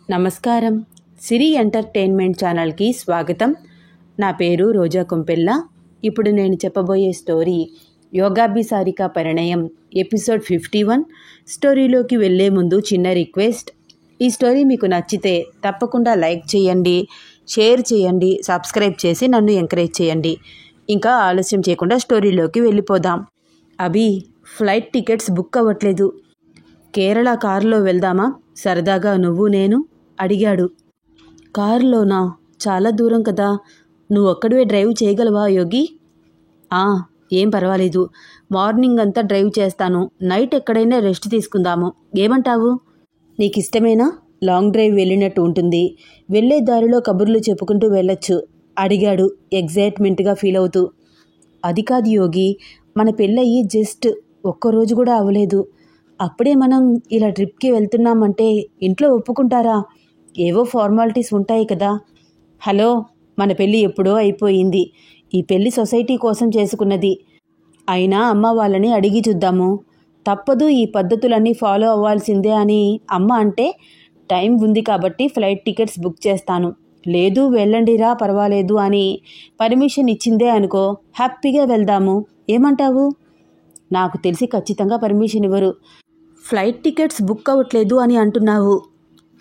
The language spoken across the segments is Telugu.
నమస్కారం. సిరి ఎంటర్టైన్మెంట్ ఛానల్కి స్వాగతం. నా పేరు రోజా కొంపెల్ల. ఇప్పుడు నేను చెప్పబోయే స్టోరీ యోగాభిసారిక పరిణయం ఎపిసోడ్ 51. స్టోరీలోకి వెళ్ళే ముందు చిన్న రిక్వెస్ట్. ఈ స్టోరీ మీకు నచ్చితే తప్పకుండా లైక్ చేయండి, షేర్ చేయండి, సబ్స్క్రైబ్ చేసి నన్ను ఎంకరేజ్ చేయండి. ఇంకా ఆలస్యం చేయకుండా స్టోరీలోకి వెళ్ళిపోదాం. అభి, ఫ్లైట్ టికెట్స్ బుక్ అవ్వట్లేదు. కేరళ కారులో వెళ్దామా? సరదాగా నువ్వు నేను అడిగాడు. కారులోనా? చాలా దూరం కదా. నువ్వు ఒక్కడివే డ్రైవ్ చేయగలవా యోగి? ఏం పర్వాలేదు. మార్నింగ్ అంతా డ్రైవ్ చేస్తాను. నైట్ ఎక్కడైనా రెస్ట్ తీసుకుందాము. ఏమంటావు? నీకు ఇష్టమేనా? లాంగ్ డ్రైవ్ వెళ్ళినట్టు ఉంటుంది. వెళ్ళే దారిలో కబుర్లు చెప్పుకుంటూ వెళ్ళొచ్చు అడిగాడు ఎగ్జైట్మెంట్గా ఫీల్ అవుతూ. అది కాదు యోగి, మన పెళ్ళయి జస్ట్ ఒక్కరోజు కూడా అవ్వలేదు. అప్పుడే మనం ఇలా ట్రిప్కి వెళ్తున్నామంటే ఇంట్లో ఒప్పుకుంటారా? ఏవో ఫార్మాలిటీస్ ఉంటాయి కదా. హలో, మన పెళ్ళి ఎప్పుడో అయిపోయింది. ఈ పెళ్ళి సొసైటీ కోసం చేసుకున్నది. అయినా అమ్మ వాళ్ళని అడిగి చూద్దాము. తప్పదు, ఈ పద్ధతులన్నీ ఫాలో అవ్వాల్సిందే అని అమ్మ అంటే టైం ఉంది కాబట్టి ఫ్లైట్ టికెట్స్ బుక్ చేస్తాను. లేదు వెళ్ళండిరా పర్వాలేదు అని పర్మిషన్ ఇచ్చిందే అనుకో, హ్యాపీగా వెళ్దాము. ఏమంటావు? నాకు తెలిసి ఖచ్చితంగా పర్మిషన్ ఇవ్వరు. ఫ్లైట్ టికెట్స్ బుక్ అవ్వట్లేదు అని అంటున్నావు.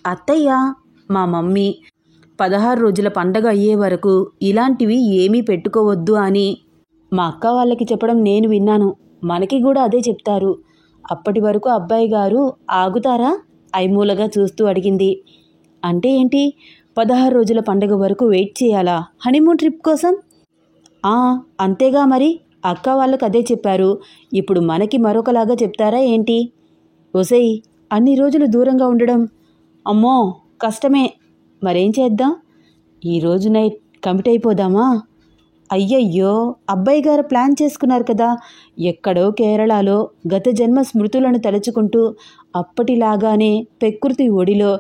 అత్తయ్య, మా మమ్మీ 16 రోజుల పండగ అయ్యే వరకు ఇలాంటివి ఏమీ పెట్టుకోవద్దు అని మా అక్క వాళ్ళకి చెప్పడం నేను విన్నాను. మనకి కూడా అదే చెప్తారు. అప్పటి వరకు అబ్బాయి గారు ఆగుతారా? ఐమూలగా చూస్తూ అడిగింది. అంటే ఏంటి? 16 రోజుల పండగ వరకు వెయిట్ చేయాలా హనీమూన్ ట్రిప్ కోసం? అంతేగా మరి. అక్క వాళ్ళకు అదే చెప్పారు. ఇప్పుడు మనకి మరొకలాగా చెప్తారా ఏంటి? ఒసేయ్, అన్ని రోజులు దూరంగా ఉండడం అమ్మో కష్టమే. మరేం చేద్దాం? ఈరోజు నైట్ కమిట్ అయిపోదామా? అయ్యయ్యో, అబ్బాయి గారు ప్లాన్ చేసుకున్నారు కదా. ఎక్కడో కేరళలో గత జన్మ స్మృతులను తలుచుకుంటూ అప్పటిలాగానే ప్రకృతి ఒడిలో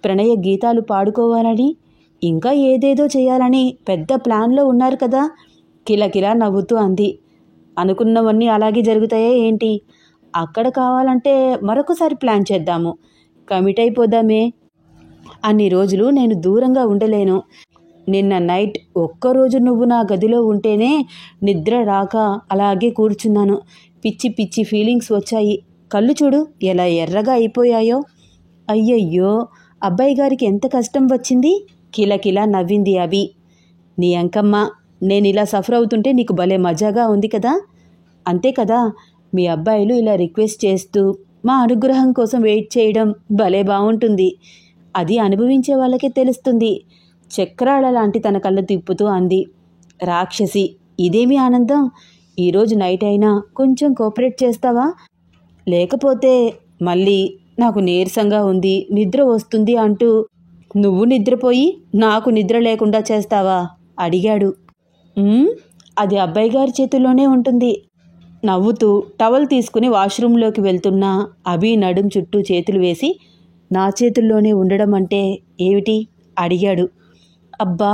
ప్రణయ గీతాలు పాడుకోవాలని, ఇంకా ఏదేదో చేయాలని పెద్ద ప్లాన్లో ఉన్నారు కదా. కిలకిలా నవ్వుతూ అంది. అనుకున్నవన్నీ అలాగే జరుగుతాయా ఏంటి? అక్కడ కావాలంటే మరొకసారి ప్లాన్ చేద్దాము. కమిట్ అయిపోదామే. అన్ని రోజులు నేను దూరంగా ఉండలేను. నిన్న నైట్ ఒక్కరోజు నువ్వు నా గదిలో ఉంటేనే నిద్ర రాక అలాగే కూర్చున్నాను. పిచ్చి పిచ్చి ఫీలింగ్స్ వచ్చాయి. కళ్ళు చూడు ఎలా ఎర్రగా అయిపోయాయో. అయ్యయ్యో, అబ్బాయి గారికి ఎంత కష్టం వచ్చింది. కిలకిలా నవ్వింది అభి. నీ అంకమ్మ, నేను ఇలా సఫర్ అవుతుంటే నీకు భలే మజాగా ఉంది కదా. అంతే కదా, మీ అబ్బాయిలు ఇలా రిక్వెస్ట్ చేస్తూ మా అనుగ్రహం కోసం వెయిట్ చేయడం భలే బాగుంటుంది. అది అనుభవించే వాళ్ళకే తెలుస్తుంది. చక్రాల లాంటి తన కళ్ళు తిప్పుతూ అంది. రాక్షసి, ఇదేమి ఆనందం. ఈరోజు నైట్ అయినా కొంచెం కోఆపరేట్ చేస్తావా? లేకపోతే మళ్ళీ నాకు నీరసంగా ఉంది, నిద్ర వస్తుంది అంటూ నువ్వు నిద్రపోయి నాకు నిద్ర లేకుండా చేస్తావా అడిగాడు. అది అబ్బాయి గారి చేతుల్లోనే ఉంటుంది. నవ్వుతూ టవల్ తీసుకుని వాష్రూంలోకి వెళ్తున్న అభి నడుం చుట్టూ చేతులు వేసి, నా చేతుల్లోనే ఉండడం అంటే ఏమిటి అడిగాడు. అబ్బా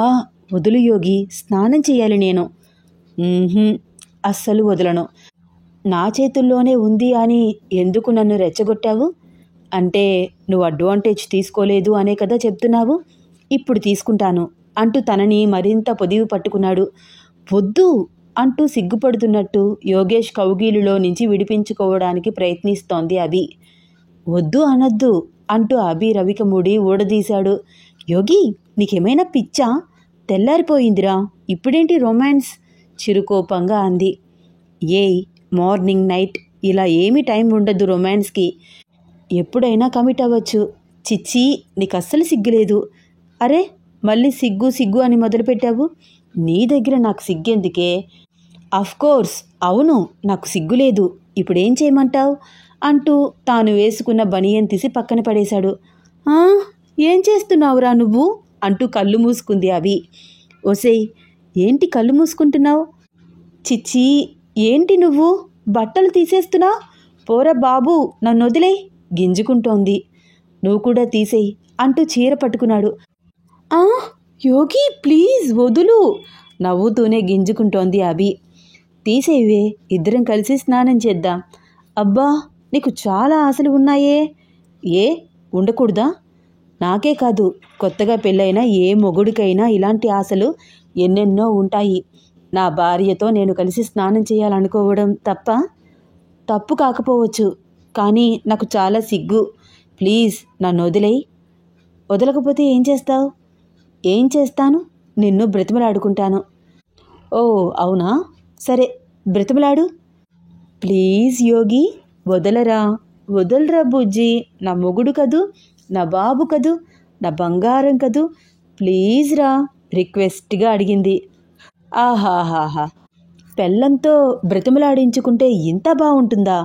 వదులు యోగి, స్నానం చేయాలి నేను. అస్సలు వదలను. నా చేతుల్లోనే ఉంది అని ఎందుకు నన్ను రెచ్చగొట్టావు? అంటే నువ్వు అడ్వాంటేజ్ తీసుకోలేదు అనే కదా చెప్తున్నావు. ఇప్పుడు తీసుకుంటాను అంటూ తనని మరింత పొదివి పట్టుకున్నాడు. వద్దు అంటూ సిగ్గుపడుతున్నట్టు యోగేష్ కౌగిలిలో నుంచి విడిపించుకోవడానికి ప్రయత్నిస్తోంది అభి. వద్దు అనొద్దు అంటూ అభి రవిక ముడి ఊడదీశాడు. యోగి, నీకేమైనా పిచ్చా? తెల్లారిపోయిందిరా, ఇప్పుడేంటి రొమాన్స్? చిరుకోపంగా అంది. మార్నింగ్ నైట్ ఇలా ఏమీ టైం ఉండదు రొమాన్స్కి. ఎప్పుడైనా కమిట్ అవ్వచ్చు. చిచ్చి, నీకు అస్సలు సిగ్గులేదు. అరే, మళ్ళీ సిగ్గు సిగ్గు అని మొదలుపెట్టావు. నీ దగ్గర నాకు సిగ్గెందుకే? అఫ్కోర్స్ అవును, నాకు సిగ్గులేదు. ఇప్పుడేం చేయమంటావు అంటూ తాను వేసుకున్న బనియన్ తీసి పక్కన పడేశాడు. ఏం చేస్తున్నావురా నువ్వు అంటూ కళ్ళు మూసుకుంది అభి. ఒసేయ్, ఏంటి కళ్ళు మూసుకుంటున్నావు? చిచ్చి, ఏంటి నువ్వు బట్టలు తీసేస్తున్నావు? పోరా బాబు, నన్ను వదిలేయ్ గింజుకుంటోంది. నువ్వు కూడా తీసేయి అంటూ చీర పట్టుకున్నాడు. యోగి ప్లీజ్ వదులు నవ్వుతూనే గింజుకుంటోంది అభి. తీసేవే, ఇద్దరం కలిసి స్నానం చేద్దాం. అబ్బా, నీకు చాలా ఆశలు ఉన్నాయే. ఉండకూడదా? నాకే కాదు, కొత్తగా పెళ్ళైన ఏ మొగుడికైనా ఇలాంటి ఆశలు ఎన్నెన్నో ఉంటాయి. నా భార్యతో నేను కలిసి స్నానం చేయాలనుకోవడం తప్పు కాకపోవచ్చు, కానీ నాకు చాలా సిగ్గు. ప్లీజ్ నన్ను వదిలేయ్. వదలకపోతే ఏం చేస్తావు? ఏం చేస్తాను? నిన్ను బ్రతిమలాడుకుంటాను. ఓ అవునా, సరే బ్రతిమలాడు. ప్లీజ్ యోగి, వదలరా బుజ్జి. నా మొగుడు కదూ, నా బాబు కదూ, నా బంగారం కదూ, ప్లీజ్ రా రిక్వెస్ట్గా అడిగింది. ఆహాహాహా, పెళ్ళంతో బ్రతిమలాడించుకుంటే ఇంత బాగుంటుందా?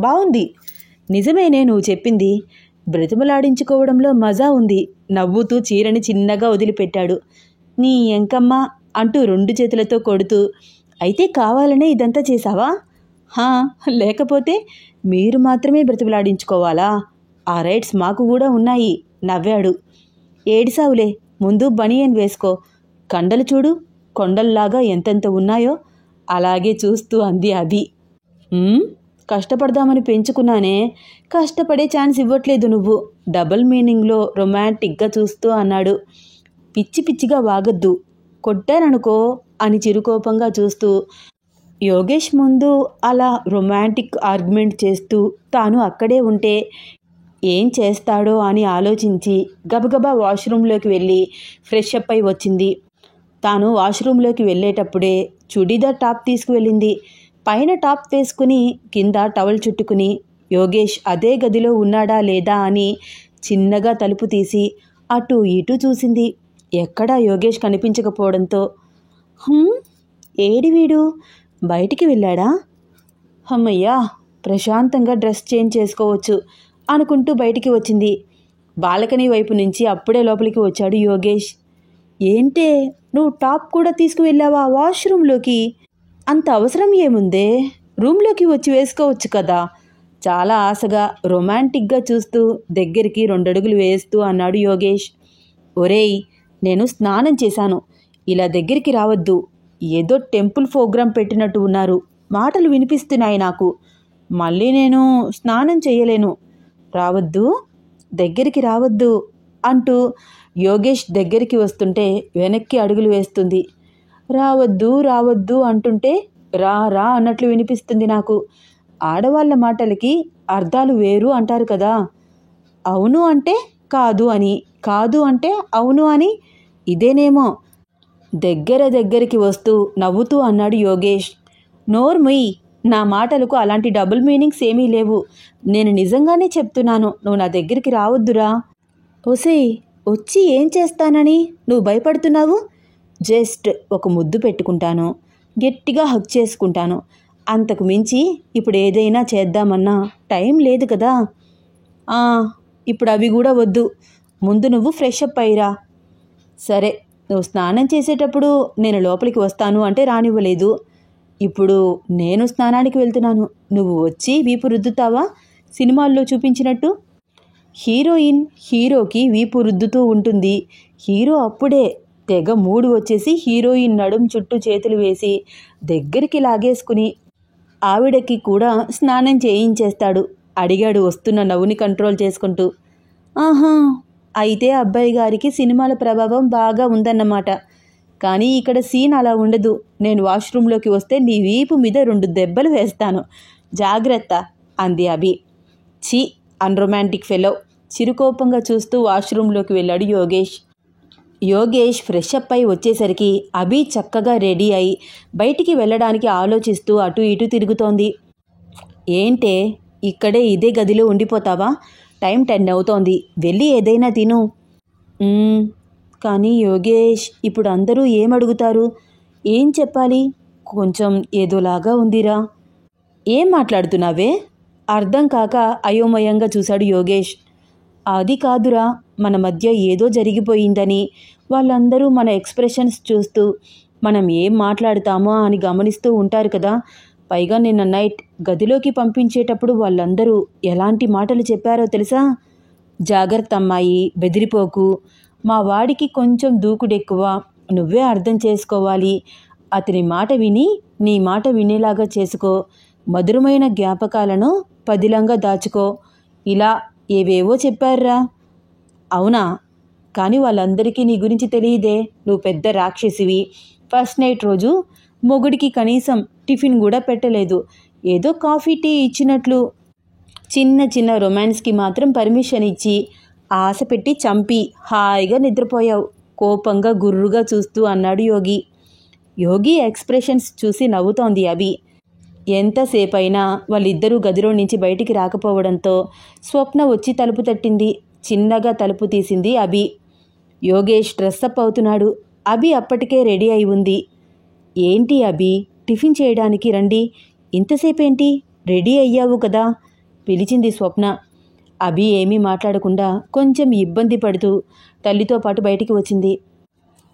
బాగుంది. నిజమేనే నువ్వు చెప్పింది. బ్రతిమలాడించుకోవడంలో మజా ఉంది. నవ్వుతూ చీరని చిన్నగా వదిలిపెట్టాడు. నీ ఎంకమ్మ అంటూ 2 చేతులతో కొడుతూ, అయితే కావాలనే ఇదంతా చేశావా? లేకపోతే మీరు మాత్రమే బ్రతిమలాడించుకోవాలా? ఆ రైట్స్ మాకు కూడా ఉన్నాయి నవ్వాడు. ఏడిసావులే, ముందు బనియన్ వేసుకో. కండలు చూడు, కొండల్లాగా ఎంతెంత ఉన్నాయో. అలాగే చూస్తూ అంది అభి. కష్టపడదామని పెంచుకున్నానే, కష్టపడే ఛాన్స్ ఇవ్వట్లేదు నువ్వు. డబుల్ మీనింగ్లో రొమాంటిక్గా చూస్తూ అన్నాడు. పిచ్చి పిచ్చిగా వాగద్దు, కొట్టాననుకో అని చిరుకోపంగా చూస్తూ యోగేష్ ముందు అలా రొమాంటిక్ ఆర్గ్యుమెంట్ చేస్తూ తాను అక్కడే ఉంటే ఏం చేస్తాడో అని ఆలోచించి గబగబా వాష్రూమ్లోకి వెళ్ళి ఫ్రెష్ అప్ అయి వచ్చింది. తాను వాష్రూమ్లోకి వెళ్ళేటప్పుడే చుడీదార్ టాప్ తీసుకువెళ్ళింది. పైన టాప్ వేసుకుని కింద టవల్ చుట్టుకుని యోగేష్ అదే గదిలో ఉన్నాడా లేదా అని చిన్నగా తలుపు తీసి అటు ఇటు చూసింది. ఎక్కడా యోగేష్ కనిపించకపోవడంతో ఏడి వీడు, బయటికి వెళ్ళాడా? అమ్మయ్యా, ప్రశాంతంగా డ్రెస్ చేంజ్ చేసుకోవచ్చు అనుకుంటూ బయటికి వచ్చింది. బాల్కనీ వైపు నుంచి అప్పుడే లోపలికి వచ్చాడు యోగేష్. ఏంటే, నువ్వు టాప్ కూడా తీసుకువెళ్ళావా వాష్రూమ్లోకి? అంత అవసరం ఏముందే, రూమ్లోకి వచ్చి వేసుకోవచ్చు కదా. చాలా ఆశగా రొమాంటిక్గా చూస్తూ దగ్గరికి 2 అడుగులు వేస్తూ అన్నాడు యోగేష్. ఒరేయ్, నేను స్నానం చేశాను, ఇలా దగ్గరికి రావద్దు. ఏదో టెంపుల్ ప్రోగ్రాం పెట్టినట్టు ఉన్నారు, మాటలు వినిపిస్తున్నాయి నాకు. మళ్ళీ నేను స్నానం చేయలేను. రావద్దు, దగ్గరికి రావద్దు అంటూ యోగేష్ దగ్గరికి వస్తుంటే వెనక్కి అడుగులు వేస్తుంది. రావద్దు అంటుంటే రా అన్నట్లు వినిపిస్తుంది నాకు. ఆడవాళ్ళ మాటలకి అర్థాలు వేరు అంటారు కదా. అవును అంటే కాదు అని, కాదు అంటే అవును అని, ఇదేనేమో. దగ్గరికి వస్తూ నవ్వుతూ అన్నాడు యోగేష్. నోర్ముయ్, నా మాటలకు అలాంటి డబుల్ మీనింగ్స్ ఏమీ లేవు. నేను నిజంగానే చెప్తున్నాను, నువ్వు నా దగ్గరికి రావద్దురా. ఒసేయ్, వచ్చి ఏం చేస్తానని నువ్వు భయపడుతున్నావు? జస్ట్ ఒక ముద్దు పెట్టుకుంటాను, గట్టిగా హగ్ చేసుకుంటాను. అంతకు మించి ఇప్పుడు ఏదైనా చేద్దామన్నా టైం లేదు కదా. ఇప్పుడు అవి కూడా వద్దు, ముందు నువ్వు ఫ్రెష్ అప్ అయ్యిరా. సరే, నువ్వు స్నానం చేసేటప్పుడు నేను లోపలికి వస్తాను అంటే రానివ్వలేదు. ఇప్పుడు నేను స్నానానికి వెళ్తున్నాను, నువ్వు వచ్చి వీపు రుద్దుతావా సినిమాల్లో చూపించినట్టు? హీరోయిన్ హీరోకి వీపు రుద్దుతూ ఉంటుంది. హీరో అప్పుడే తెగ మూడు వచ్చేసి హీరోయిన్ నడుం చుట్టూ చేతులు వేసి దగ్గరికి లాగేసుకుని ఆవిడకి కూడా స్నానం చేయించేస్తాడు. అడిగాడు వస్తున్న నవ్వుని కంట్రోల్ చేసుకుంటూ. అయితే అబ్బాయి గారికి సినిమాల ప్రభావం బాగా ఉందన్నమాట. కానీ ఇక్కడ సీన్ అలా ఉండదు. నేను వాష్రూమ్లోకి వస్తే నీ వీపు మీద 2 దెబ్బలు వేస్తాను, జాగ్రత్త అంది అభి. ఛీ, అన్రొమాంటిక్ ఫెలో. చిరుకోపంగా చూస్తూ వాష్రూమ్లోకి వెళ్ళాడు యోగేష్ ఫ్రెష్ అప్ అయి వచ్చేసరికి అభి చక్కగా రెడీ అయి బయటికి వెళ్ళడానికి ఆలోచిస్తూ అటు ఇటు తిరుగుతోంది. ఏంటే, ఇక్కడే ఇదే గదిలో ఉండిపోతావా? టైం 10 అవుతోంది, వెళ్ళి ఏదైనా తిను. కానీ యోగేష్, ఇప్పుడు అందరూ ఏమడుగుతారు, ఏం చెప్పాలి? కొంచెం ఏదోలాగా ఉందిరా. ఏం మాట్లాడుతున్నావే? అర్థం కాక అయోమయంగా చూశాడు యోగేష్. అది కాదురా, మన మధ్య ఏదో జరిగిపోయిందని వాళ్ళందరూ మన ఎక్స్ప్రెషన్స్ చూస్తూ మనం ఏం మాట్లాడుతామో అని గమనిస్తూ ఉంటారు కదా. పైగా నిన్న నైట్ గదిలోకి పంపించేటప్పుడు వాళ్ళందరూ ఎలాంటి మాటలు చెప్పారో తెలుసా? జాగ్రత్త అమ్మాయి, బెదిరిపోకు, మా వాడికి కొంచెం దూకుడెక్కువ, నువ్వే అర్థం చేసుకోవాలి, అతని మాట విని నీ మాట వినేలాగా చేసుకో, మధురమైన జ్ఞాపకాలను పదిలంగా దాచుకో, ఇలా ఏవేవో చెప్పారురా. అవునా? కానీ వాళ్ళందరికీ నీ గురించి తెలియదే. నువ్వు పెద్ద రాక్షసివి. ఫస్ట్ నైట్ రోజు మొగుడికి కనీసం టిఫిన్ కూడా పెట్టలేదు. ఏదో కాఫీ టీ ఇచ్చినట్లు చిన్న చిన్న రొమాన్స్కి మాత్రం పర్మిషన్ ఇచ్చి ఆశ పెట్టి చంపి హాయిగా నిద్రపోయావు. కోపంగా గుర్రుగా చూస్తూ అన్నాడు యోగి. యోగి ఎక్స్ప్రెషన్స్ చూసి నవ్వుతోంది అభి. ఎంతసేపైనా వాళ్ళిద్దరూ గదిలో నుంచి బయటికి రాకపోవడంతో స్వప్న వచ్చి తలుపు తట్టింది. చిన్నగా తలుపు తీసింది అభి. యోగేష్ డ్రెస్అప్ అవుతున్నాడు. అభి అప్పటికే రెడీ అయి ఉంది. ఏంటి అభి, టిఫిన్ చేయడానికి రండి. ఇంతసేపేంటి? రెడీ అయ్యావు కదా పిలిచింది స్వప్న. అభి ఏమీ మాట్లాడకుండా కొంచెం ఇబ్బంది పడుతూ తల్లితో పాటు బయటికి వచ్చింది.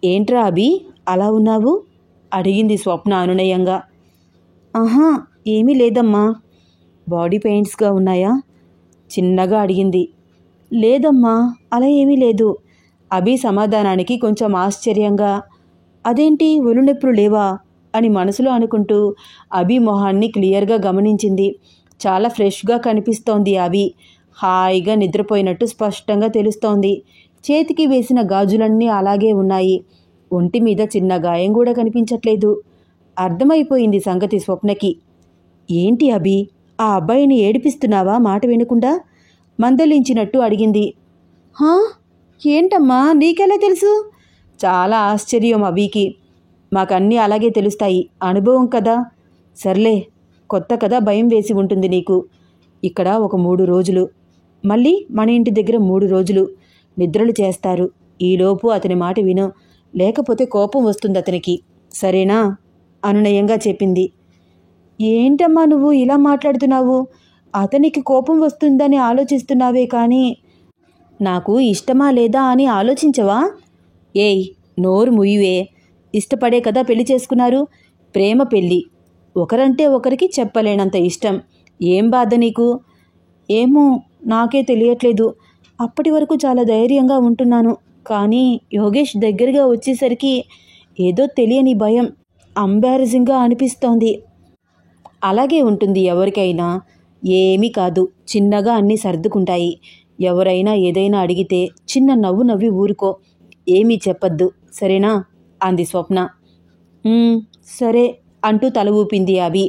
ఏంట్రా అభి అలా ఉన్నావు అడిగింది స్వప్న అనునయంగా. ఆహా, ఏమీ లేదమ్మా. బాడీ పెయిన్స్గా ఉన్నాయా చిన్నగా అడిగింది. లేదమ్మా, అలా ఏమీ లేదు. అభి సమాధానానికి కొంచెం ఆశ్చర్యంగా అదేంటి ఒళ్ళు నొప్పులు లేవా అని మనసులో అనుకుంటూ అభి మొహాన్ని క్లియర్గా గమనించింది. చాలా ఫ్రెష్గా కనిపిస్తోంది అభి. హాయిగా నిద్రపోయినట్టు స్పష్టంగా తెలుస్తోంది. చేతికి వేసిన గాజులన్నీ అలాగే ఉన్నాయి. ఒంటి మీద చిన్న గాయం కూడా కనిపించట్లేదు. అర్థమైపోయింది సంగతి స్వప్నకి. ఏంటి అభి, ఆ అబ్బాయిని ఏడిపిస్తున్నావా మాట వినకుండా మందలించినట్టు అడిగింది. హా, ఏంటమ్మా నీకెలా తెలుసు? చాలా ఆశ్చర్యం అభికి. మాకన్నీ అలాగే తెలుస్తాయి, అనుభవం కదా. సర్లే, కొత్త కదా, భయం వేసి ఉంటుంది నీకు. ఇక్కడ ఒక 3 రోజులు, మళ్ళీ మన ఇంటి దగ్గర 3 రోజులు నిద్రలు చేస్తారు. ఈలోపు అతని మాట విను, లేకపోతే కోపం వస్తుంది అతనికి, సరేనా అనునయంగా చెప్పింది. ఏంటమ్మా నువ్వు ఇలా మాట్లాడుతున్నావు? అతనికి కోపం వస్తుందని ఆలోచిస్తున్నావే కానీ నాకు ఇష్టమా లేదా అని ఆలోచించవా? ఏయ్, నోరు ముయ్యవే. ఇష్టపడే కదా పెళ్లి చేసుకున్నారు. ప్రేమ పెళ్ళి. ఒకరంటే ఒకరికి చెప్పలేనంత ఇష్టం. ఏం బాధ నీకు? ఏమో, నాకే తెలియట్లేదు. అప్పటి వరకు చాలా ధైర్యంగా ఉంటున్నాను. కానీ యోగేష్ దగ్గరగా వచ్చేసరికి ఏదో తెలియని భయం, అంబారసింగ్గా అనిపిస్తోంది. అలాగే ఉంటుంది ఎవరికైనా. ఏమీ కాదు, చిన్నగా అన్నీ సర్దుకుంటాయి. ఎవరైనా ఏదైనా అడిగితే చిన్న నవ్వు నవ్వి ఊరుకో, ఏమీ చెప్పద్దు, సరేనా అంది స్వప్న. సరే అంటూ తల ఊపింది అభి.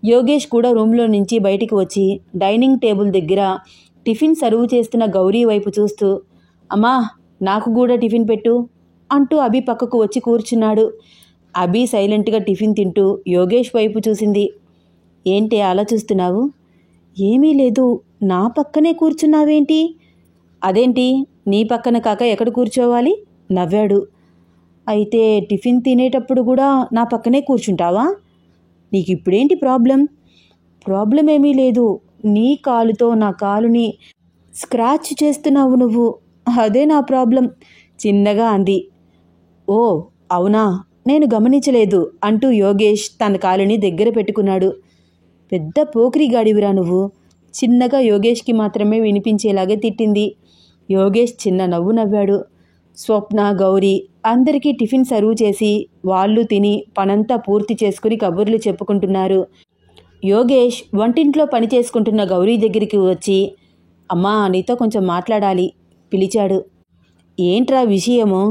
యోగేష్ కూడా రూమ్లో నుంచి బయటికి వచ్చి డైనింగ్ టేబుల్ దగ్గర టిఫిన్ సర్వ్ చేస్తున్న గౌరీ వైపు చూస్తూ, అమ్మా నాకు కూడా టిఫిన్ పెట్టు అంటూ అభి పక్కకు వచ్చి కూర్చున్నాడు. అభి సైలెంట్గా టిఫిన్ తింటూ యోగేష్ వైపు చూసింది. ఏంటి అలా చూస్తున్నావు? ఏమీ లేదు, నా పక్కనే కూర్చున్నావేంటి? అదేంటి, నీ పక్కన కాక ఎక్కడ కూర్చోవాలి? నవ్వాడు. అయితే టిఫిన్ తినేటప్పుడు కూడా నా పక్కనే కూర్చుంటావా? నీకు ఇప్పుడేంటి ప్రాబ్లం? ప్రాబ్లం ఏమీ లేదు, నీ కాలుతో నా కాలుని స్క్రాచ్ చేస్తున్నావు నువ్వు, అదే నా ప్రాబ్లం చిన్నగా అంది. ఓ అవునా, నేను గమనించలేదు అంటూ యోగేష్ తన కాలుని దగ్గర పెట్టుకున్నాడు. పెద్ద పోకిరిగాడివిరా నువ్వు, చిన్నగా యోగేష్కి మాత్రమే వినిపించేలాగే తిట్టింది. యోగేష్ చిన్న నవ్వు నవ్వాడు. స్వప్న, గౌరీ అందరికీ టిఫిన్ సర్వ్ చేసి వాళ్ళు తిని పనంతా పూర్తి చేసుకుని కబుర్లు చెప్పుకుంటున్నారు. యోగేష్ వంటింట్లో పని చేసుకుంటున్న గౌరీ దగ్గరికి వచ్చి, అమ్మా నీతో కొంచెం మాట్లాడాలి పిలిచాడు. ఏంట్రా విషయము?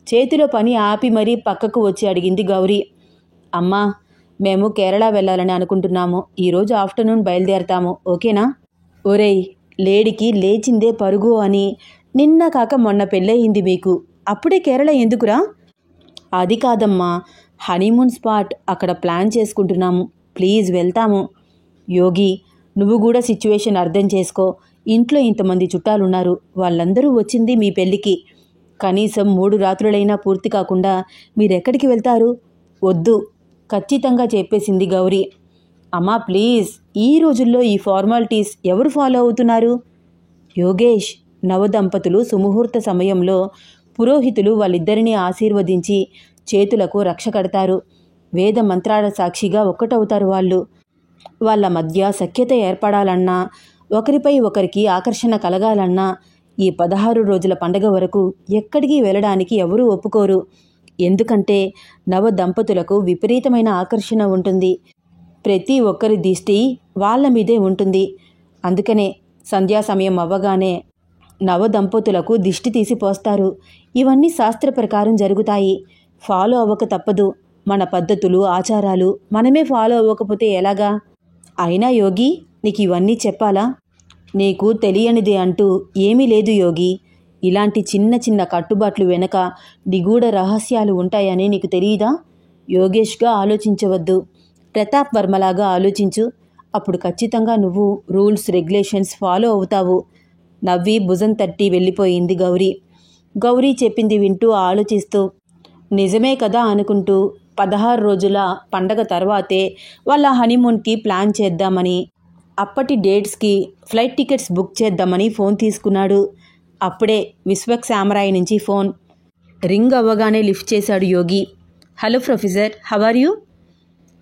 చేతిలో పని ఆపి మరీ పక్కకు వచ్చి అడిగింది గౌరీ. అమ్మా, మేము కేరళ వెళ్ళాలని అనుకుంటున్నాము. ఈరోజు ఆఫ్టర్నూన్ బయలుదేరతాము, ఓకేనా? ఒరేయ్, లేడికి లేచిందే పరుగు అని నిన్న కాక మొన్న పెళ్ళయింది మీకు, అప్పుడే కేరళ ఎందుకురా? అది కాదమ్మా, హనీమూన్ స్పాట్ అక్కడ ప్లాన్ చేసుకుంటున్నాము, ప్లీజ్ వెళ్తాము. యోగి, నువ్వు కూడా సిచ్యువేషన్ అర్థం చేసుకో. ఇంట్లో ఇంతమంది చుట్టాలున్నారు, వాళ్ళందరూ వచ్చింది మీ పెళ్ళికి. కనీసం 3 రాత్రులైనా పూర్తి కాకుండా మీరెక్కడికి వెళ్తారు? వద్దు, ఖచ్చితంగా చెప్పేసింది గౌరీ. అమ్మా ప్లీజ్, ఈ రోజుల్లో ఈ ఫార్మాలిటీస్ ఎవరు ఫాలో అవుతున్నారు? యోగేష్, నవదంపతులు సుముహూర్త సమయంలో పురోహితులు వాళ్ళిద్దరినీ ఆశీర్వదించి చేతులకు రక్ష కడతారు. వేద మంత్రాల సాక్షిగా ఒక్కటవుతారు వాళ్ళు. వాళ్ళ మధ్య సఖ్యత ఏర్పడాలన్నా, ఒకరిపై ఒకరికి ఆకర్షణ కలగాలన్నా ఈ 16 రోజుల పండగ వరకు ఎక్కడికి వెళ్ళడానికి ఎవరూ ఒప్పుకోరు. ఎందుకంటే నవ దంపతులకు విపరీతమైన ఆకర్షణ ఉంటుంది. ప్రతి ఒక్కరి దిష్టి వాళ్ళ మీదే ఉంటుంది. అందుకనే సంధ్యా సమయం అవ్వగానే నవదంపతులకు దిష్టి తీసి పోస్తారు. ఇవన్నీ శాస్త్ర ప్రకారం జరుగుతాయి. ఫాలో అవ్వక తప్పదు. మన పద్ధతులు, ఆచారాలు మనమే ఫాలో అవ్వకపోతే ఎలాగా? అయినా యోగి, నీకు ఇవన్నీ చెప్పాలా? నీకు తెలియనిది అంటూ ఏమీ లేదు యోగి. ఇలాంటి చిన్న చిన్న కట్టుబాట్లు వెనక నిగూఢ రహస్యాలు ఉంటాయని నీకు తెలియదా? యోగేష్గా ఆలోచించవద్దు. ప్రతాప్ వర్మలాగా ఆలోచించు. అప్పుడు ఖచ్చితంగా నువ్వు రూల్స్, రెగ్యులేషన్స్ ఫాలో అవుతావు. నవ్వి భుజం తట్టి వెళ్ళిపోయింది గౌరీ. గౌరీ చెప్పింది వింటూ ఆలోచిస్తూ నిజమే కదా అనుకుంటూ 16 రోజుల పండగ తర్వాతే వాళ్ళ హనీమూన్కి ప్లాన్ చేద్దామని, అప్పటి డేట్స్కి ఫ్లైట్ టికెట్స్ బుక్ చేద్దామని ఫోన్ తీసుకున్నాడు. అప్పుడే విశ్వక్ సామ్రాయ్ నుంచి ఫోన్ రింగ్ అవ్వగానే లిఫ్ట్ చేశాడు Yogi. Hello professor, how are you?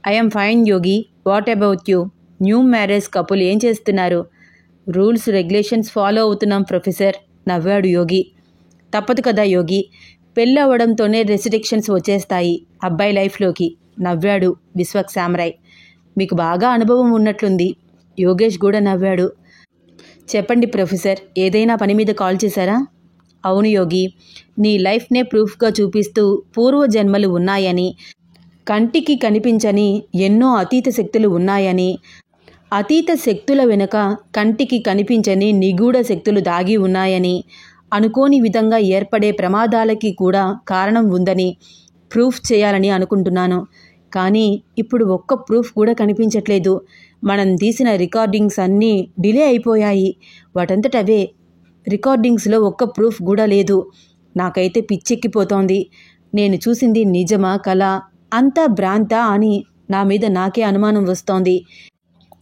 I'm fine Yogi, what about you? New marriage couple ఏం చేస్తున్నారు? రూల్స్ రెగ్యులేషన్స్ ఫాలో అవుతున్నాం ప్రొఫెసర్, నవ్వాడు యోగి. తప్పదు కదా యోగి, పెళ్ళి అవ్వడంతోనే రెస్ట్రిక్షన్స్ వచ్చేస్తాయి అబ్బాయి లైఫ్లోకి, నవ్వాడు విశ్వక్ సామ్రాయ్. మీకు బాగా అనుభవం ఉన్నట్లుంది. యోగేష్ కూడా నవ్వాడు. చెప్పండి ప్రొఫెసర్, ఏదైనా పని మీద కాల్ చేశారా? అవును యోగి, నీ లైఫ్నే ప్రూఫ్గా చూపిస్తూ పూర్వజన్మలు ఉన్నాయని, కంటికి కనిపించని ఎన్నో అతీత శక్తులు ఉన్నాయని, అతీత శక్తుల వెనుక కంటికి కనిపించని నిగూఢ శక్తులు దాగి ఉన్నాయని, అనుకోని విధంగా ఏర్పడే ప్రమాదాలకి కూడా కారణం ఉందని ప్రూఫ్ చేయాలని అనుకుంటున్నాను. కానీ ఇప్పుడు ఒక్క ప్రూఫ్ కూడా కనిపించట్లేదు. మనం తీసిన రికార్డింగ్స్ అన్నీ డిలే అయిపోయాయి. వాటంతటవే రికార్డింగ్స్లో ఒక్క ప్రూఫ్ కూడా లేదు. నాకైతే పిచ్చెక్కిపోతోంది. నేను చూసింది నిజమా కల, అంతా భ్రాంతా అని నా మీద నాకే అనుమానం వస్తోంది.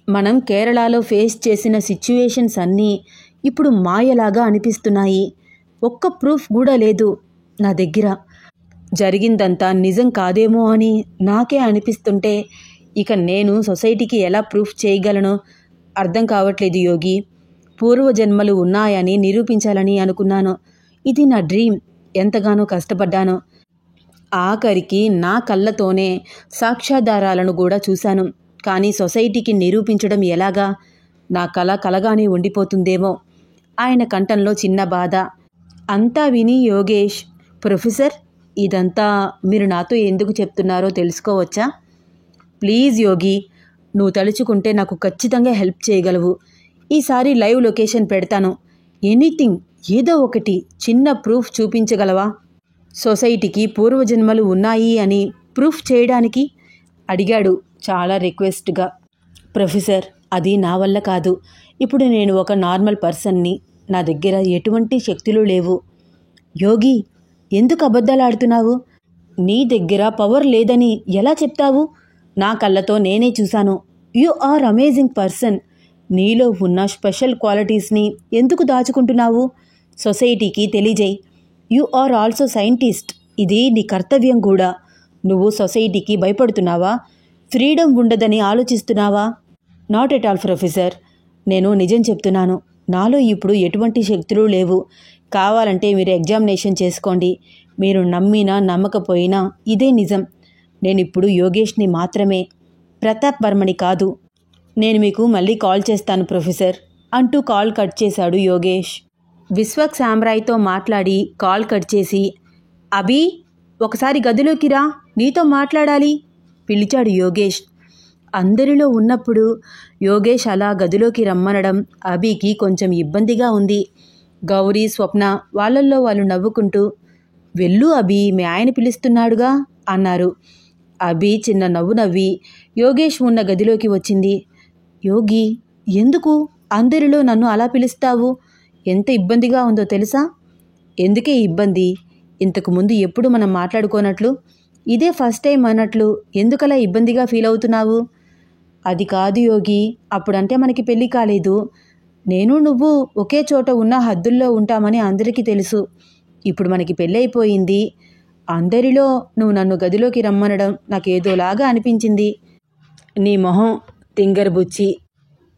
మనం కేరళలో ఫేస్ చేసిన సిచ్యువేషన్స్ అన్నీ ఇప్పుడు మాయలాగా అనిపిస్తున్నాయి. ఒక్క ప్రూఫ్ కూడా లేదు నా దగ్గర. జరిగిందంతా నిజం కాదేమో అని నాకే అనిపిస్తుంటే ఇక నేను సొసైటీకి ఎలా ప్రూఫ్ చేయగలను అర్థం కావట్లేదు యోగి. పూర్వజన్మలు ఉన్నాయని నిరూపించాలని అనుకున్నాను. ఇది నా డ్రీమ్. ఎంతగానో కష్టపడ్డాను. ఆఖరికి నా కళ్ళతోనే సాక్ష్యాధారాలను కూడా చూశాను. కానీ సొసైటీకి నిరూపించడం ఎలాగా? నా కల కలగానే ఉండిపోతుందేమో. ఆయన కంఠంలో చిన్న బాధ. అంతా విని యోగేష్, ప్రొఫెసర్, ఇదంతా మీరు నాతో ఎందుకు చెప్తున్నారో తెలుసుకోవచ్చా? ప్లీజ్ యోగి, నువ్వు తలుచుకుంటే నాకు ఖచ్చితంగా హెల్ప్ చేయగలవు. ఈసారి లైవ్ లొకేషన్ పెడతాను. ఎనీథింగ్, ఏదో ఒకటి చిన్న ప్రూఫ్ చూపించగలవా? సొసైటీకి పూర్వజన్మలు ఉన్నాయి అని ప్రూఫ్ చేయడానికి అడిగాడు చాలా రిక్వెస్ట్గా. ప్రొఫెసర్, అది నా వల్ల కాదు. ఇప్పుడు నేను ఒక నార్మల్ పర్సన్ని. నా దగ్గర ఎటువంటి శక్తులు లేవు. యోగి, ఎందుకు అబద్ధాలాడుతున్నావు? నీ దగ్గర పవర్ లేదని ఎలా చెప్తావు? నా కళ్ళతో నేనే చూశాను. You are amazing person. నీలో ఉన్న స్పెషల్ క్వాలిటీస్ని ఎందుకు దాచుకుంటున్నావు? సొసైటీకి తెలియజేయి. You are also scientist. ఇది నీ కర్తవ్యం కూడా. నువ్వు సొసైటీకి భయపడుతున్నావా? ఫ్రీడమ్ ఉండదని ఆలోచిస్తున్నావా? Not at all professor. నేను నిజం చెప్తున్నాను. నాలో ఇప్పుడు ఎటువంటి శక్తులు లేవు. కావాలంటే మీరు ఎగ్జామినేషన్ చేసుకోండి. మీరు నమ్మినా నమ్మకపోయినా ఇదే నిజం. నేనిప్పుడు యోగేష్ని మాత్రమే, ప్రతాప్ వర్మని కాదు. నేను మీకు మళ్ళీ కాల్ చేస్తాను ప్రొఫెసర్ అంటూ కాల్ కట్ చేశాడు యోగేష్. విశ్వక్ సామ్రాయ్తో మాట్లాడి కాల్ కట్ చేసి, అభి, ఒకసారి గదిలోకి రా, నీతో మాట్లాడాలి పిలిచాడు యోగేష్. అందరిలో ఉన్నప్పుడు యోగేష్ అలా గదిలోకి రమ్మనడం అభికి కొంచెం ఇబ్బందిగా ఉంది. గౌరీ, స్వప్న వాళ్ళల్లో వాళ్ళు నవ్వుకుంటూ, వెళ్ళు అభి, మీ ఆయన పిలుస్తున్నాడుగా అన్నారు. అభి చిన్న నవ్వు నవ్వి యోగేష్ ఉన్న గదిలోకి వచ్చింది. యోగి, ఎందుకు అందరిలో నన్ను అలా పిలుస్తావు? ఎంత ఇబ్బందిగా ఉందో తెలుసా? ఎందుకే ఇబ్బంది? ఇంతకుముందు ఎప్పుడు మనం మాట్లాడుకోనట్లు ఇదే ఫస్ట్ టైం అన్నట్లు ఎందుకలా ఇబ్బందిగా ఫీల్ అవుతున్నావు? అది కాదు యోగి, అప్పుడంటే మనకి పెళ్ళి కాలేదు. నేను నువ్వు ఒకే చోట ఉన్న హద్దుల్లో ఉంటామని అందరికీ తెలుసు. ఇప్పుడు మనకి పెళ్ళైపోయింది. అందరిలో నువ్వు నన్ను గదిలోకి రమ్మనడం నాకేదోలాగా అనిపించింది. నీ మొహం తింగర్బుచ్చి.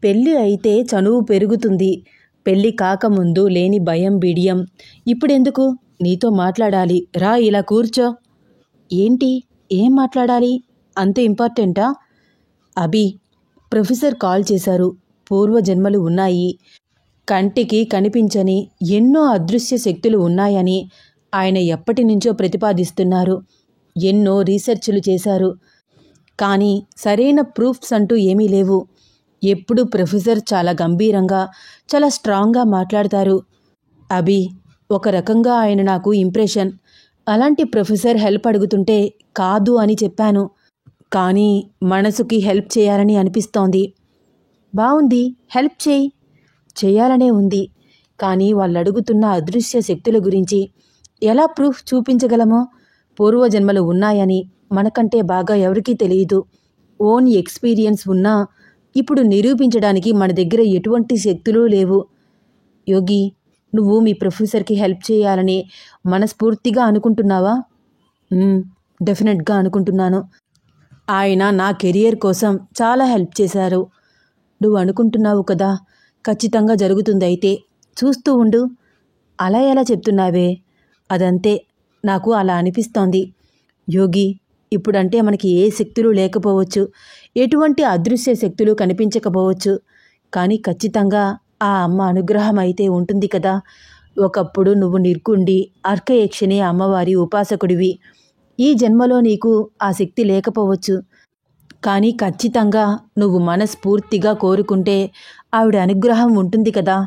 పెళ్ళి అయితే చనువు పెరుగుతుంది. పెళ్ళి కాకముందు లేని భయం, బిడియం ఇప్పుడెందుకు? నీతో మాట్లాడాలి, రా, ఇలా కూర్చో. ఏంటి, ఏం మాట్లాడాలి? అంత ఇంపార్టెంటా? అభి, ప్రొఫెసర్ కాల్ చేశారు. పూర్వజన్మలు ఉన్నాయి. కంటికి కనిపించని ఎన్నో అదృశ్య శక్తులు ఉన్నాయని ఆయన ఎప్పటినుంచో ప్రతిపాదిస్తున్నారు. ఎన్నో రీసెర్చ్లు చేశారు. కానీ సరైన ప్రూఫ్స్ అంటూ ఏమీ లేవు. ఎప్పుడూ ప్రొఫెసర్ చాలా గంభీరంగా, చాలా స్ట్రాంగ్గా మాట్లాడతారు. అభి, ఒక రకంగా ఆయన నాకు ఇంప్రెషన్. అలాంటి ప్రొఫెసర్ హెల్ప్ అడుగుతుంటే కాదు అని చెప్పాను. కానీ మనసుకి హెల్ప్ చేయాలని అనిపిస్తోంది. బావుంది, హెల్ప్ చేయాలనే ఉంది. కానీ వాళ్ళు అడుగుతున్న అదృశ్య శక్తుల గురించి ఎలా ప్రూఫ్ చూపించగలమో? పూర్వజన్మలు ఉన్నాయని మనకంటే బాగా ఎవరికీ తెలియదు. ఓన్ ఎక్స్పీరియన్స్ ఉన్నా ఇప్పుడు నిరూపించడానికి మన దగ్గర ఎటువంటి శక్తులు లేవు. యోగి, నువ్వు మీ ప్రొఫెసర్కి హెల్ప్ చేయాలని మనస్ఫూర్తిగా అనుకుంటున్నావా? డెఫినెట్గా అనుకుంటున్నాను. ఆయన నా కెరియర్ కోసం చాలా హెల్ప్ చేశారు. నువ్వు అనుకుంటున్నావు కదా, ఖచ్చితంగా జరుగుతుందైతే. చూస్తూ ఉండు. అలా ఎలా చెప్తున్నావే? అదంతే, నాకు అలా అనిపిస్తోంది. యోగి, ఇప్పుడంటే మనకి ఏ శక్తులు లేకపోవచ్చు, ఎటువంటి అదృశ్య శక్తులు కనిపించకపోవచ్చు. కానీ ఖచ్చితంగా ఆ అమ్మ అనుగ్రహం అయితే ఉంటుంది కదా. ఒకప్పుడు నువ్వు నిర్గుండి అర్కయక్షిణి అమ్మవారి ఉపాసకుడివి. ఈ జన్మలో నీకు ఆ శక్తి లేకపోవచ్చు. కానీ ఖచ్చితంగా నువ్వు మనస్ఫూర్తిగా కోరుకుంటే ఆవిడ అనుగ్రహం ఉంటుంది కదా.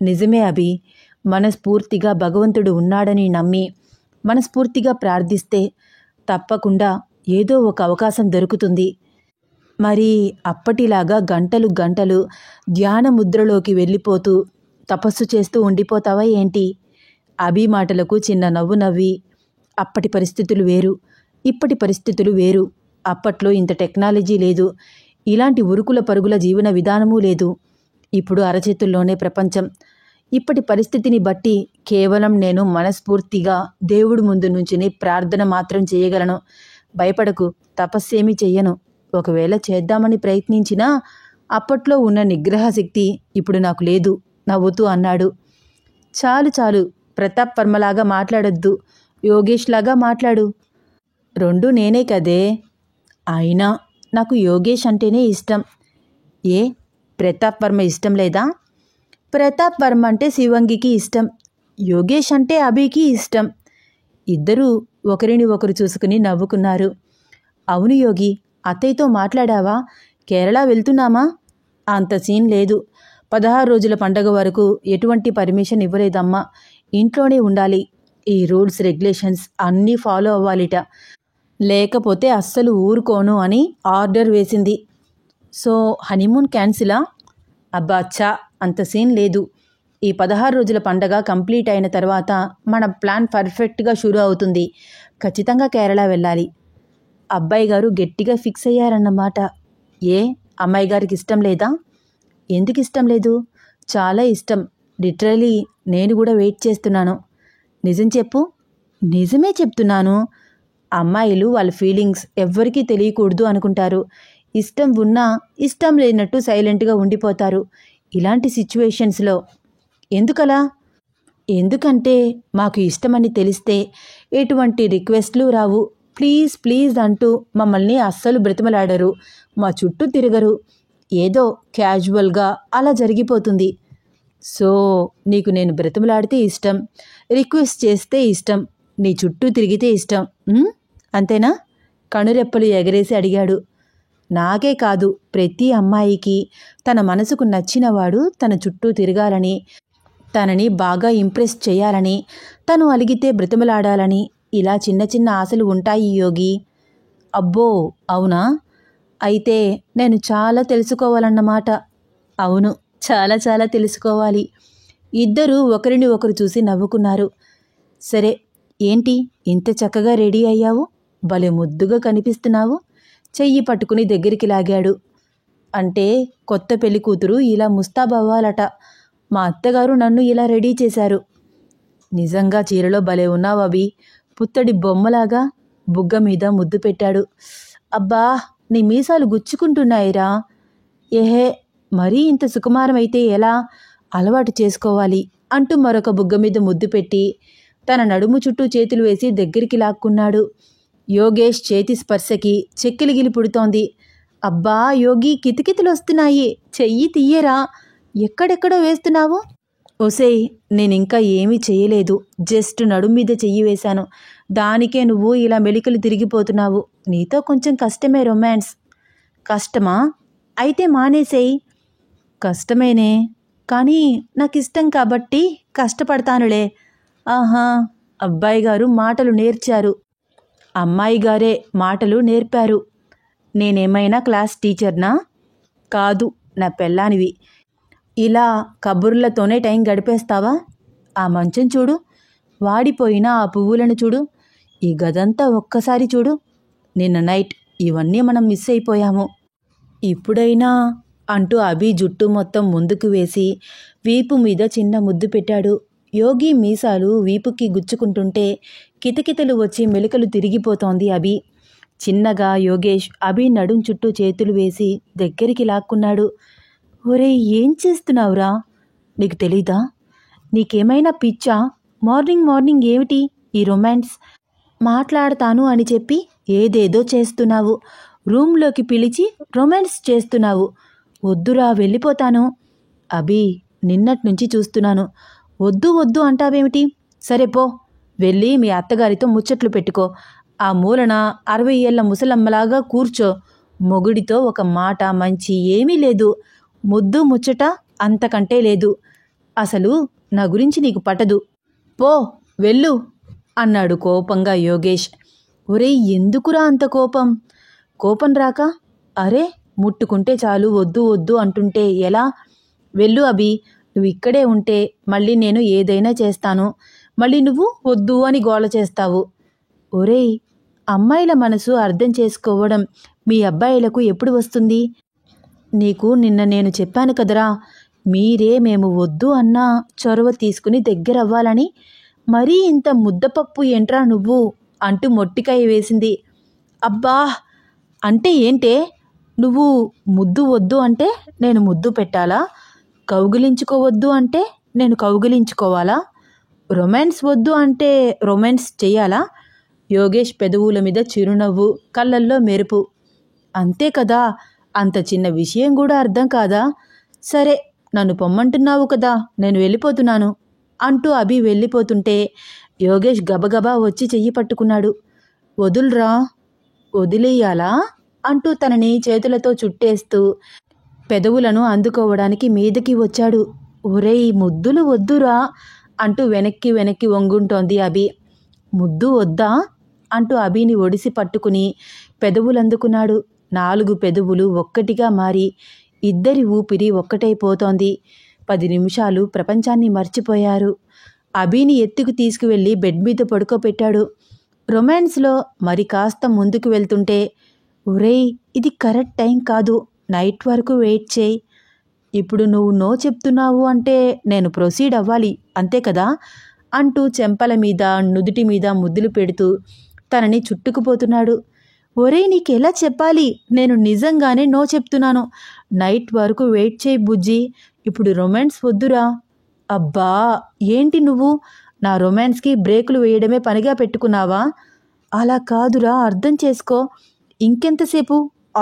నిజమే అభి, మనస్ఫూర్తిగా భగవంతుడు ఉన్నాడని నమ్మి మనస్ఫూర్తిగా ప్రార్థిస్తే తప్పకుండా ఏదో ఒక అవకాశం దొరుకుతుంది. మరి అప్పటిలాగా గంటలు గంటలు ధ్యాన ముద్రలోకి వెళ్ళిపోతూ తపస్సు చేస్తూ ఉండిపోతావా ఏంటి? అభి మాటలకు చిన్న నవ్వు నవ్వి, అప్పటి పరిస్థితులు వేరు, ఇప్పటి పరిస్థితులు వేరు. అప్పట్లో ఇంత టెక్నాలజీ లేదు, ఇలాంటి ఉరుకుల పరుగుల జీవన విధానమూ లేదు. ఇప్పుడు అరచేతుల్లోనే ప్రపంచం. ఇప్పటి పరిస్థితిని బట్టి కేవలం నేను మనస్ఫూర్తిగా దేవుడి ముందు నుంచుని ప్రార్థన మాత్రం చేయగలను. భయపడకు, తపస్సేమీ చెయ్యను. ఒకవేళ చేద్దామని ప్రయత్నించినా అప్పట్లో ఉన్న నిగ్రహ శక్తి ఇప్పుడు నాకు లేదు నవ్వుతూ అన్నాడు. చాలు చాలు, ప్రతాప్ వర్మలాగా మాట్లాడొద్దు, యోగేష్ లాగా మాట్లాడు. రెండూ నేనే కదే. అయినా నాకు యోగేష్ అంటేనే ఇష్టం. ఏ, ప్రతాప్ వర్మ ఇష్టం లేదా? ప్రతాప్ వర్మ అంటే శివంగికి ఇష్టం, యోగేష్ అంటే అభికి ఇష్టం. ఇద్దరూ ఒకరిని ఒకరు చూసుకుని నవ్వుకున్నారు. అవును యోగి, అత్తయ్యతో మాట్లాడావా? కేరళ వెళ్తున్నామా? అంత సీన్ లేదు. 16 రోజుల పండగ వరకు ఎటువంటి పర్మిషన్ ఇవ్వలేదమ్మా. ఇంట్లోనే ఉండాలి. ఈ రూల్స్ రెగ్యులేషన్స్ అన్నీ ఫాలో అవ్వాలిట. లేకపోతే అస్సలు ఊరుకోను అని ఆర్డర్ వేసింది. సో హనీమూన్ క్యాన్సిలా? అబ్బా చా, అంత సీన్ లేదు. ఈ 16 రోజుల పండగ కంప్లీట్ అయిన తర్వాత మన ప్లాన్ పర్ఫెక్ట్గా షురూ అవుతుంది. ఖచ్చితంగా కేరళ వెళ్ళాలి. అబ్బాయి గారు గట్టిగా ఫిక్స్ అయ్యారన్నమాట. ఏ, అమ్మాయి గారికి ఇష్టం లేదా? ఎందుకు ఇష్టం లేదు? చాలా ఇష్టం. లిటరలీ నేను కూడా వెయిట్ చేస్తున్నాను. నిజం చెప్పు. నిజమే చెప్తున్నాను. అమ్మాయిలు వాళ్ళ ఫీలింగ్స్ ఎవ్వరికీ తెలియకూడదు అనుకుంటారు. ఇష్టం ఉన్నా ఇష్టం లేనట్టు సైలెంట్గా ఉండిపోతారు ఇలాంటి సిచ్యువేషన్స్లో. ఎందుకలా? ఎందుకంటే మాకు ఇష్టమని తెలిస్తే ఎటువంటి రిక్వెస్ట్లు రావు. ప్లీజ్ ప్లీజ్ అంటూ మమ్మల్ని అస్సలు బ్రతిమలాడరు, మా చుట్టూ తిరగరు. ఏదో క్యాజువల్గా అలా జరిగిపోతుంది. సో నీకు నేను బ్రతిమలాడితే ఇష్టం, రిక్వెస్ట్ చేస్తే ఇష్టం, నీ చుట్టూ తిరిగితే ఇష్టం, అంతేనా? కనురెప్పలు ఎగరేసి అడిగాడు. నాకే కాదు, ప్రతి అమ్మాయికి తన మనసుకు నచ్చినవాడు తన చుట్టూ తిరగాలని, తనని బాగా ఇంప్రెస్ చేయాలని, తను అలిగితే బ్రతిమలాడాలని, ఇలా చిన్న చిన్న ఆశలు ఉంటాయి యోగి. అబ్బో అవునా? అయితే నేను చాలా తెలుసుకోవాలన్నమాట. అవును, చాలా చాలా తెలుసుకోవాలి. ఇద్దరూ ఒకరిని ఒకరు చూసి నవ్వుకున్నారు. సరే, ఏంటి ఇంత చక్కగా రెడీ అయ్యావు? భలే ముద్దుగా కనిపిస్తున్నావు. చెయ్యి పట్టుకుని దగ్గరికి లాగాడు. అంటే కొత్త పెళ్లి కూతురు ఇలా ముస్తాబవ్వాలట. మా అత్తగారు నన్ను ఇలా రెడీ చేశారు. నిజంగా చీరలో భలే ఉన్నావు అభి, పుత్తడి బొమ్మలాగా. బుగ్గ మీద ముద్దు పెట్టాడు. అబ్బా, నీ మీసాలు గుచ్చుకుంటున్నాయిరా. ఏహే, మరీ ఇంత సుకుమారమైతే ఎలా? అలవాటు చేసుకోవాలి అంటూ మరొక బుగ్గ మీద ముద్దు పెట్టి తన నడుము చుట్టూ చేతులు వేసి దగ్గరికి లాక్కున్నాడు. యోగేష్ చేతి స్పర్శకి చెక్కిలిగిలి పుడుతోంది. అబ్బా యోగి, కితకితలు వస్తున్నాయి, చెయ్యి తీయరా. ఎక్కడెక్కడో వేస్తున్నావు? ఒసేయ్, నేనింకా ఏమీ చేయలేదు. జస్ట్ నడుం మీద చెయ్యి వేశాను. దానికే నువ్వు ఇలా మెలికలు తిరిగిపోతున్నావు. నీతో కొంచెం కష్టమే రొమాన్స్. కష్టమా? అయితే మానేసేయ్. కష్టమేనే, కానీ నాకిష్టం కాబట్టి కష్టపడతానులే. ఆహా, అబ్బాయి గారు మాటలు నేర్చారు. అమ్మాయి గారే మాటలు నేర్పారు. నేనేమైనా క్లాస్ టీచర్నా? కాదు, నా పెళ్ళానివి. ఇలా కబుర్లతోనే టైం గడిపేస్తావా? ఆ మంచం చూడు, వాడిపోయిన ఆ పువ్వులను చూడు, ఈ గదంతా ఒక్కసారి చూడు. నిన్న నైట్ ఇవన్నీ మనం మిస్ అయిపోయాము. ఇప్పుడైనా అంటూ అభి జుట్టు మొత్తం ముందుకు వేసి వీపు మీద చిన్న ముద్దు పెట్టాడు. యోగి మీసాలు వీపుకి గుచ్చుకుంటుంటే కితకితలు వచ్చి మెలికలు తిరిగిపోతోంది అభి. చిన్నగా యోగేష్ అభి నడుం చుట్టూ చేతులు వేసి దగ్గరికి లాక్కున్నాడు. ఒరే, ఏం చేస్తున్నావురా? నీకు తెలీదా? నీకేమైనా పిచ్చా? మార్నింగ్ మార్నింగ్ ఏమిటి ఈ రొమాన్స్? మాట్లాడతాను అని చెప్పి ఏదేదో చేస్తున్నావు. రూమ్లోకి పిలిచి రొమాన్స్ చేస్తున్నావు. వద్దురా, వెళ్ళిపోతాను. అభి, నిన్నట్నుంచి చూస్తున్నాను. వద్దు వద్దు అంటావేమిటి? సరే పో, వెళ్ళి మీ అత్తగారితో ముచ్చట్లు పెట్టుకో. ఆ మూలన 60 ఏళ్ల ముసలమ్మలాగా కూర్చో. మొగుడితో ఒక మాట మంచి ఏమీ లేదు. ముద్దు ముచ్చట అంతకంటే లేదు. అసలు నా గురించి నీకు పట్టదు. పో, వెళ్ళు అన్నాడు కోపంగా యోగేష్. ఒరేయ్, ఎందుకురా అంత కోపం? కోపం రాక అరే ముట్టుకుంటే చాలు వద్దు వద్దు అంటుంటే ఎలా? వెళ్ళు అభి, నువ్వు ఇక్కడే ఉంటే మళ్ళీ నేను ఏదైనా చేస్తాను. మళ్ళీ నువ్వు వద్దు అని గోల చేస్తావు. ఒరేయ్, అమ్మాయిల మనసు అర్థం చేసుకోవడం మీ అబ్బాయిలకు ఎప్పుడు వస్తుంది? నీకు నిన్న నేను చెప్పాను కదరా, మీరే మేము వద్దు అన్నా చొరవ తీసుకుని దగ్గరవ్వాలని. మరీ ఇంత ముద్దపప్పు ఏంట్రా నువ్వు అంటూ మొట్టికాయ వేసింది. అబ్బా, అంటే ఏంటే? నువ్వు ముద్దు వద్దు అంటే నేను ముద్దు పెట్టాలా? కౌగిలించుకోవద్దు అంటే నేను కౌగిలించుకోవాలా? రొమాన్స్ వద్దు అంటే రొమాన్స్ చెయ్యాలా? యోగేష్ పెదవుల మీద చిరునవ్వు, కళ్ళల్లో మెరుపు. అంతే కదా, అంత చిన్న విషయం కూడా అర్థం కాదా? సరే, నన్ను పొమ్మంటున్నావు కదా, నేను వెళ్ళిపోతున్నాను అంటూ అభి వెళ్ళిపోతుంటే యోగేష్ గబగబా వచ్చి చెయ్యి పట్టుకున్నాడు. వదులురా. వదిలేయాలా అంటూ తనని చేతులతో చుట్టేస్తూ పెదవులను అందుకోవడానికి మీదకి వచ్చాడు. ఒరేయ్, ముద్దులు వద్దురా అంటూ వెనక్కి వెనక్కి వంగుంటోంది అభి. ముద్దు వద్దా అంటూ అభిని ఒడిసి పట్టుకుని పెదవులందుకున్నాడు. 4 పెదవులు ఒక్కటిగా మారి ఇద్దరి ఊపిరి ఒక్కటైపోతోంది. 10 నిమిషాలు ప్రపంచాన్ని మర్చిపోయారు. అభిని ఎత్తుకు తీసుకువెళ్ళి బెడ్ మీద పడుకోపెట్టాడు. రొమాన్స్లో మరి కాస్త ముందుకు వెళ్తుంటే, ఒరేయ్, ఇది కరెక్ట్ టైం కాదు, నైట్ వరకు వెయిట్ చేయి. ఇప్పుడు నువ్వు నో చెప్తున్నావు అంటే నేను ప్రొసీడ్ అవ్వాలి, అంతే కదా అంటూ చెంపల మీద నుదుటి మీద ముద్దులు పెడుతూ తనని చుట్టుకుపోతున్నాడు. ఒరేయ్, నీకెలా చెప్పాలి? నేను నిజంగానే నో చెప్తున్నాను. నైట్ వరకు వెయిట్ చేయి బుజ్జి, ఇప్పుడు రొమాన్స్ వద్దురా. అబ్బా, ఏంటి నువ్వు నా రొమాన్స్కి బ్రేకులు వేయడమే పనిగా పెట్టుకున్నావా? అలా కాదురా, అర్థం చేసుకో. ఇంకెంతసేపు?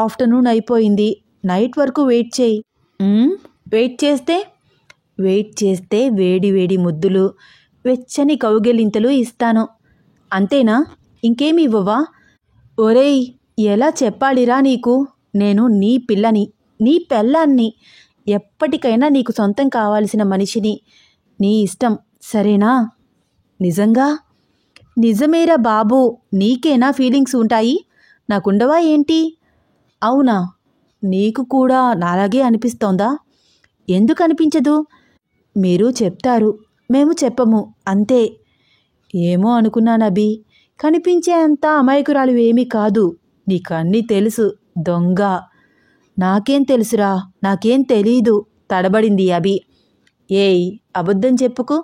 ఆఫ్టర్నూన్ అయిపోయింది. నైట్ వరకు వెయిట్ చేయి. వెయిట్ చేస్తే వేడి వేడి ముద్దులు, వెచ్చని కౌగిలింతలు ఇస్తాను. అంతేనా? ఇంకేమి ఇవ్వవా? ఒరేయ్, ఎలా చెప్పాలిరా నీకు? నేను నీ పిల్లని, నీ పెళ్ళాన్ని, ఎప్పటికైనా నీకు సొంతం కావాల్సిన మనిషిని. నీ ఇష్టం, సరేనా? నిజంగా? నిజమేరా బాబు, నీకేనా ఫీలింగ్స్ ఉంటాయి, నాకుండవా ఏంటి? అవునా? నీకు కూడా నాలాగే అనిపిస్తోందా? ఎందుకు అనిపించదు? మీరు చెప్తారు, మేము చెప్పము, అంతే. ఏమో అనుకున్నానబి, కనిపించే అంత అమాయకురాలు ఏమీ కాదు. నీకన్నీ తెలుసు, దొంగ. నాకేం తెలుసురా, నాకేం తెలీదు తడబడింది అబి. ఏయ్, అబద్ధం చెప్పుకు,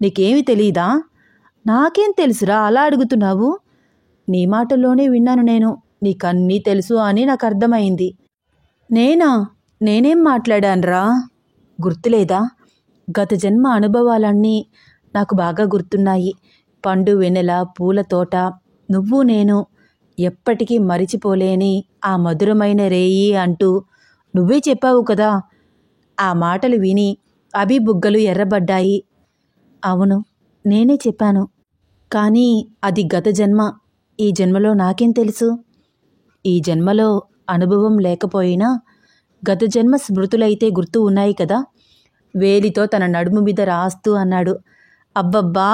నీకేమి తెలీదా? నాకేం తెలుసురా అలా అడుగుతున్నావు? నీ మాటల్లోనే విన్నాను నేను, నీకన్నీ తెలుసు అని నాకు అర్థమైంది. నేనేం మాట్లాడాన్రా? గుర్తులేదా? గత జన్మ అనుభవాలన్నీ నాకు బాగా గుర్తున్నాయి. పండు వెన్నెల, పూల తోట, నువ్వు నేను, ఎప్పటికీ మరిచిపోలేని ఆ మధురమైన రేయి అంటూ నువ్వే చెప్పావు కదా. ఆ మాటలు విని అభి బుగ్గలు ఎర్రబడ్డాయి. అవును, నేనే చెప్పాను. కానీ అది గత జన్మ. ఈ జన్మలో నాకేం తెలుసు? ఈ జన్మలో అనుభవం లేకపోయినా గత జన్మ స్మృతులైతే గుర్తు ఉన్నాయి కదా. వేలితో తన నడుము మీద రాస్తూ అన్నాడు. అబ్బబ్బా,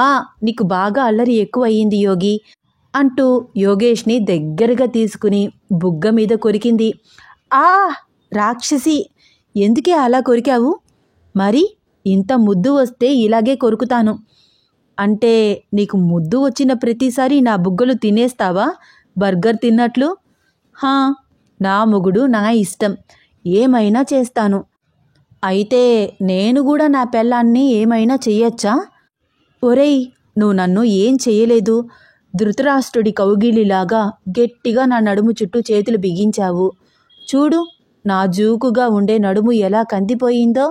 నీకు బాగా అల్లరి ఎక్కువ అయ్యింది యోగి అంటూ యోగేష్ని దగ్గరగా తీసుకుని బుగ్గ మీద కొరికింది. ఆ రాక్షసి, ఎందుకే అలా కొరికావు? మరి ఇంత ముద్దు వస్తే ఇలాగే కొరుకుతాను. అంటే నీకు ముద్దు వచ్చిన ప్రతిసారి నా బుగ్గలు తినేస్తావా, బర్గర్ తిన్నట్లు? హా, నా మొగుడు నా ఇష్టం, ఏమైనా చేస్తాను. అయితే నేను కూడా నా పెళ్ళాన్ని ఏమైనా చెయ్యొచ్చా? ఒరేయ్, నువ్వు నన్ను ఏం చెయ్యలేదు. ధృతరాష్ట్రుడి కౌగిలిలాగా గట్టిగా నా నడుము చుట్టూ చేతులు బిగించావు. చూడు, నాజూకుగా ఉండే నడుము ఎలా కందిపోయిందో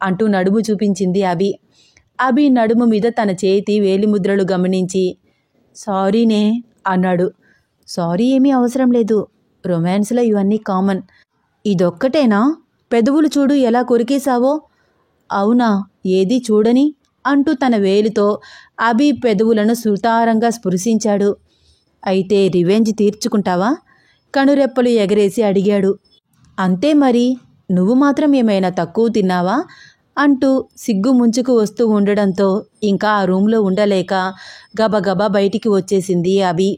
అంటూ నడుము చూపించింది అభి. అభి నడుము మీద తన చేతి వేలిముద్రలు గమనించి సారీనే అన్నాడు. సారీ ఏమీ అవసరం లేదు, రొమాన్స్లో ఇవన్నీ కామన్. ఇదొక్కటేనా? పెదవులు చూడు ఎలా కొరికేశావో. అవునా, ఏది చూడని అంటూ తన వేలితో అభి పెదవులను సుతారంగా స్పృశించాడు. అయితే రివెంజ్ తీర్చుకుంటావా? కనురెప్పలు ఎగరేసి అడిగాడు. అంతే మరి, నువ్వు మాత్రం ఏమైనా తక్కువ తిన్నావా అంటూ సిగ్గు ముంచుకు వస్తూ ఉండడంతో ఇంకా ఆ రూమ్లో ఉండలేక గబగబా బయటికి వచ్చేసింది అభి.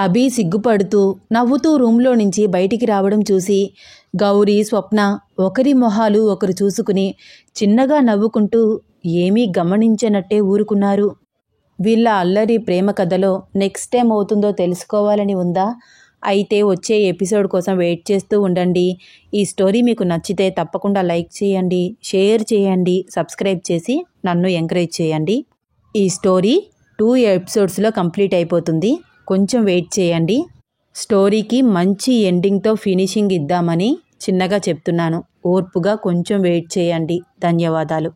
అభి సిగ్గుపడుతూ నవ్వుతూ రూమ్లో నుంచి బయటికి రావడం చూసి గౌరీ, స్వప్న ఒకరి మొహాలు ఒకరు చూసుకుని చిన్నగా నవ్వుకుంటూ ఏమీ గమనించనట్టే ఊరుకున్నారు. వీళ్ళ అల్లరి ప్రేమ కథలో నెక్స్ట్ టైం అవుతుందో తెలుసుకోవాలని ఉందా? అయితే వచ్చే ఎపిసోడ్ కోసం వెయిట్ చేస్తూ ఉండండి. ఈ స్టోరీ మీకు నచ్చితే తప్పకుండా లైక్ చేయండి, షేర్ చేయండి, సబ్స్క్రైబ్ చేసి నన్ను ఎంకరేజ్ చేయండి. ఈ స్టోరీ 2 ఎపిసోడ్స్లో కంప్లీట్ అయిపోతుంది, కొంచెం వెయిట్ చేయండి. స్టోరీకి మంచి ఎండింగ్తో ఫినిషింగ్ ఇద్దామని చిన్నగా చెప్తున్నాను. ఓర్పుగా కొంచెం వెయిట్ చేయండి. ధన్యవాదాలు.